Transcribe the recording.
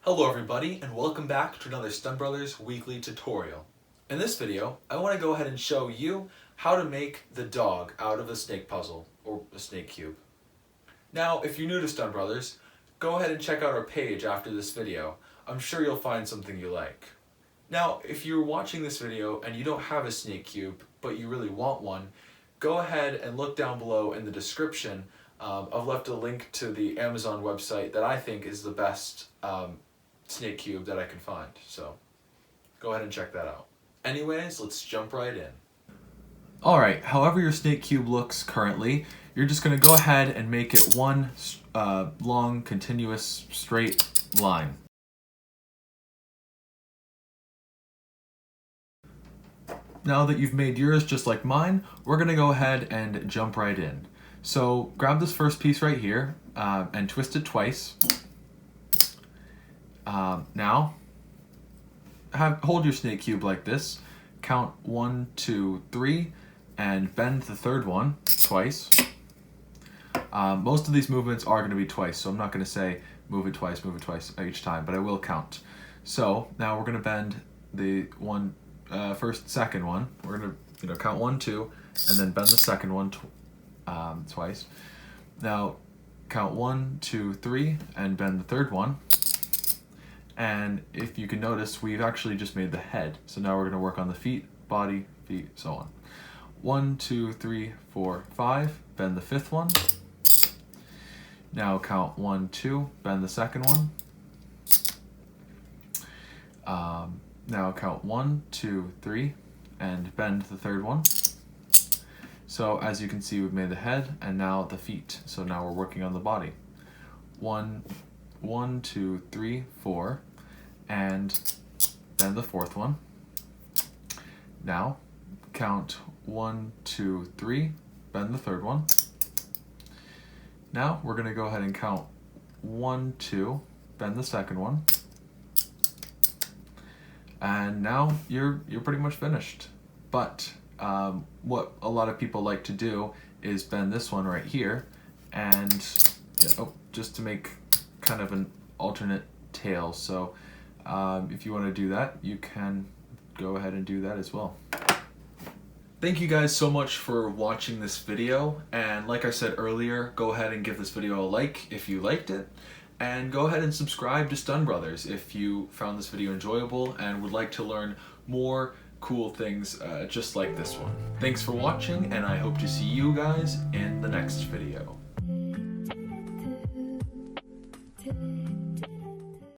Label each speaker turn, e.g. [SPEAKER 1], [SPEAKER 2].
[SPEAKER 1] Hello everybody, and welcome back to another Stun Brothers weekly tutorial. In this video, I want to go ahead and show you how to make the dog out of a snake puzzle, or a snake cube. Now, if you're new to Stun Brothers, go ahead and check out our page after this video. I'm sure you'll find something you like. Now, if you're watching this video and you don't have a snake cube, but you really want one, go ahead and look down below in the description. I've left a link to the Amazon website that I think is the best snake cube that I can find, so go ahead and check that out. Anyways, let's jump right in. Alright, however your snake cube looks currently, you're just going to go ahead and make it one long, continuous, straight line. Now that you've made yours just like mine, we're going to go ahead and jump right in. So grab this first piece right here and twist it twice. Now, hold your snake cube like this, count 1, 2, 3, and bend the third one twice. Most of these movements are going to be twice, so I'm not going to say move it twice each time, but I will count. So now we're going to bend the second one. We're going to count 1, 2, and then bend the second one twice. Now count 1, 2, 3, and bend the third one. And if you can notice, we've actually just made the head. So now we're going to work on the feet, body, feet, so on. 1, 2, 3, 4, 5, bend the fifth one. Now count 1, 2, bend the second one. Now count 1, 2, 3, and bend the third one. So as you can see, we've made the head and now the feet. So now we're working on the body. 1, 2, 3, 4, and bend the fourth one. Now count 1, 2, 3, bend the third one. Now we're going to go ahead and count 1, 2, bend the second one. And now you're pretty much finished. But what a lot of people like to do is bend this one right here and just to make kind of an alternate tail. So if you want to do that, you can go ahead and do that as well. Thank you guys so much for watching this video, and like I said earlier, go ahead and give this video a like if you liked it, and go ahead and subscribe to Stun Brothers if you found this video enjoyable and would like to learn more cool things just like this one. Thanks for watching, and I hope to see you guys in the next video.